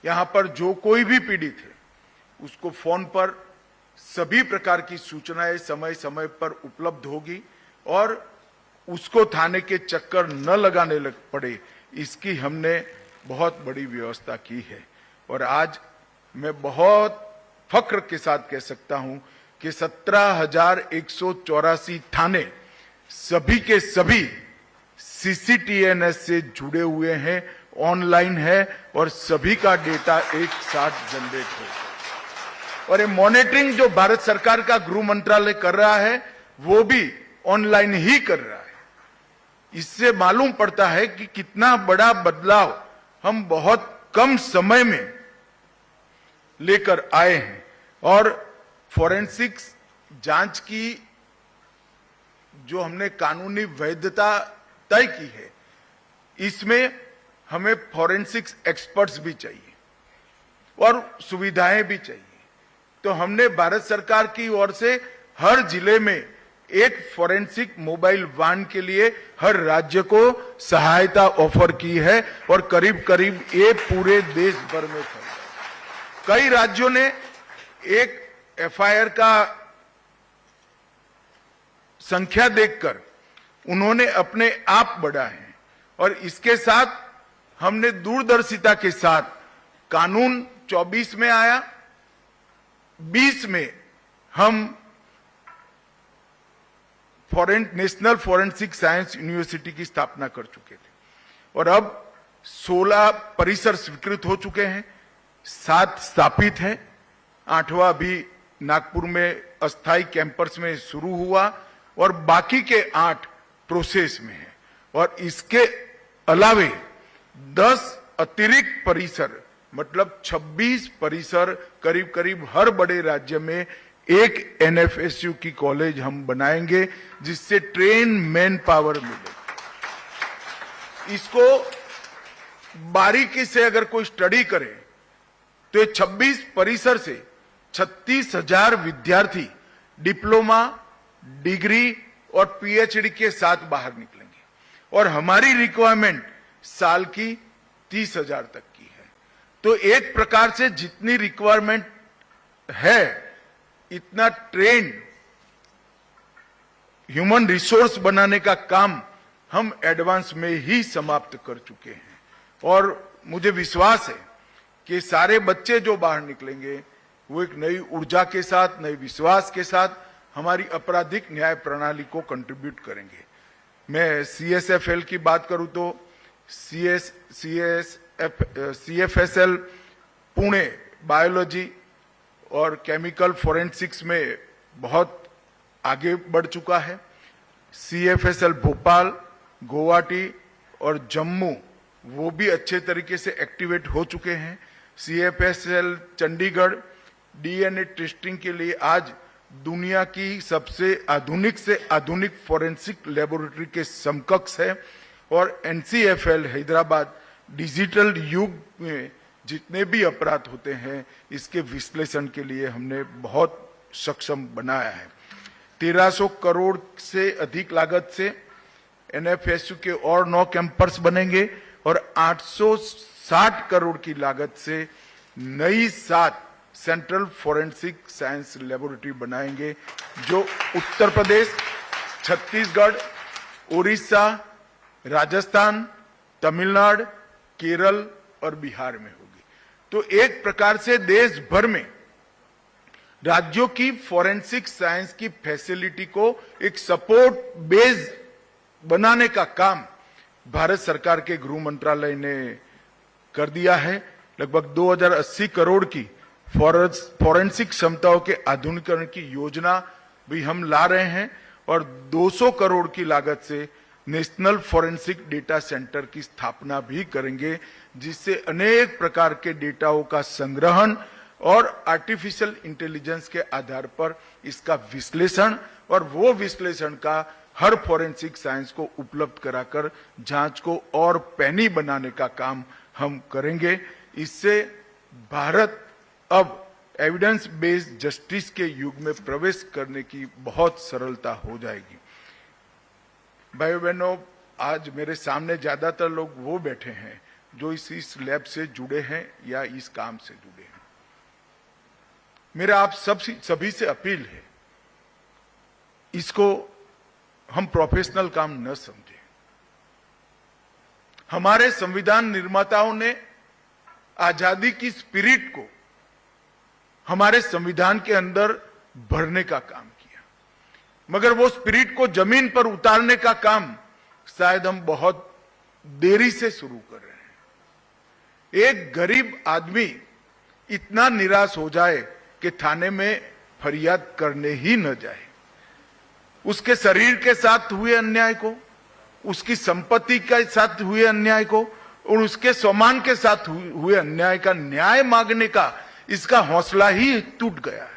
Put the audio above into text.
यहाँ पर जो कोई भी पीड़ित है उसको फोन पर सभी प्रकार की सूचनाएं समय समय पर उपलब्ध होगी और उसको थाने के चक्कर न लगाने पड़े, इसकी हमने बहुत बड़ी व्यवस्था की है। और आज मैं बहुत फख्र के साथ कह सकता हूं कि 17,184 थाने सभी के सभी CCTNS से जुड़े हुए हैं, ऑनलाइन है और सभी का डेटा एक साथ जनरेट हो। और ये मॉनिटरिंग जो भारत सरकार का गृह मंत्रालय कर रहा है वो भी ऑनलाइन ही कर रहा है। इससे मालूम पड़ता है कि कितना बड़ा बदलाव हम बहुत कम समय में लेकर आए हैं। और फॉरेंसिक्स जांच की जो हमने कानूनी वैधता तय की है, इसमें हमें फॉरेंसिक्स एक्सपर्ट्स भी चाहिए और सुविधाएं भी चाहिए। तो हमने भारत सरकार की ओर से हर जिले में एक फॉरेंसिक मोबाइल वाहन के लिए हर राज्य को सहायता ऑफर की है और करीब करीब ये पूरे देश भर में फैला। कई राज्यों ने एक FIR का संख्या देखकर उन्होंने अपने आप बढ़ाए हैं और इसके साथ हमने दूरदर्शिता के साथ कानून 24 में आया, 20 में हम नेशनल फॉरेंसिक साइंस यूनिवर्सिटी की स्थापना कर चुके थे और अब 16 परिसर स्वीकृत हो चुके हैं, 7 स्थापित हैं, 8वां भी नागपुर में अस्थायी कैंपस में शुरू हुआ और बाकी के 8 प्रोसेस में है। और इसके अलावे 10 अतिरिक्त परिसर मतलब 26 परिसर करीब करीब हर बड़े राज्य में एक NFSU की कॉलेज हम बनाएंगे जिससे ट्रेन मैन पावर मिले। इसको बारीकी से अगर कोई स्टडी करे तो ये 26 परिसर से 36,000 विद्यार्थी डिप्लोमा, डिग्री और PhD के साथ बाहर निकलेंगे और हमारी रिक्वायरमेंट साल की 30,000 तक की है। तो एक प्रकार से जितनी रिक्वायरमेंट है इतना ट्रेन ह्यूमन रिसोर्स बनाने का काम हम एडवांस में ही समाप्त कर चुके हैं। और मुझे विश्वास है कि सारे बच्चे जो बाहर निकलेंगे वो एक नई ऊर्जा के साथ, नए विश्वास के साथ हमारी आपराधिक न्याय प्रणाली को कंट्रीब्यूट करेंगे। मैं CSFL की बात करूं तो CFSL पुणे बायोलॉजी और केमिकल फोरेंसिक्स में बहुत आगे बढ़ चुका है। CFSL भोपाल, गुवाहाटी और जम्मू वो भी अच्छे तरीके से एक्टिवेट हो चुके हैं। CFSL चंडीगढ़ DNA टेस्टिंग के लिए आज दुनिया की सबसे आधुनिक से आधुनिक फोरेंसिक लेबोरेटरी के समकक्ष है। और NCFL हैदराबाद डिजिटल युग में जितने भी अपराध होते हैं इसके विश्लेषण के लिए हमने बहुत सक्षम बनाया है। 1300 करोड़ से अधिक लागत से NFSU के और 9 कैंपस बनेंगे और 860 करोड़ की लागत से नई 7 सेंट्रल फोरेंसिक साइंस लेबोरेटरी बनाएंगे जो उत्तर प्रदेश, छत्तीसगढ़, उड़ीसा, राजस्थान, तमिलनाडु, केरल और बिहार में होगी। तो एक प्रकार से देश भर में राज्यों की फोरेंसिक साइंस की फैसिलिटी को एक सपोर्ट बेस बनाने का काम भारत सरकार के गृह मंत्रालय ने कर दिया है। लगभग 2080 करोड़ की फोरेंसिक क्षमताओं के आधुनिकीकरण की योजना भी हम ला रहे हैं और 200 करोड़ की लागत से नेशनल फोरेंसिक डेटा सेंटर की स्थापना भी करेंगे जिससे अनेक प्रकार के डेटाओं का संग्रहण और आर्टिफिशियल इंटेलिजेंस के आधार पर इसका विश्लेषण और वो विश्लेषण का हर फोरेंसिक साइंस को उपलब्ध कराकर जांच को और पैनी बनाने का काम हम करेंगे। इससे भारत अब एविडेंस बेस्ड जस्टिस के युग में प्रवेश करने की बहुत सरलता हो जाएगी। भाइयों बहनों, आज मेरे सामने ज्यादातर लोग वो बैठे हैं जो इस लैब से जुड़े हैं या इस काम से जुड़े हैं। मेरा आप सभी से अपील है, इसको हम प्रोफेशनल काम न समझें। हमारे संविधान निर्माताओं ने आजादी की स्पिरिट को हमारे संविधान के अंदर भरने का काम किया, मगर वो स्पिरिट को जमीन पर उतारने का काम शायद हम बहुत देरी से शुरू कर रहे हैं। एक गरीब आदमी इतना निराश हो जाए कि थाने में फरियाद करने ही न जाए। उसके शरीर के साथ हुए अन्याय को, उसकी संपत्ति के साथ हुए अन्याय को और उसके सम्मान के साथ हुए अन्याय का न्याय मांगने का इसका हौसला ही टूट गया है।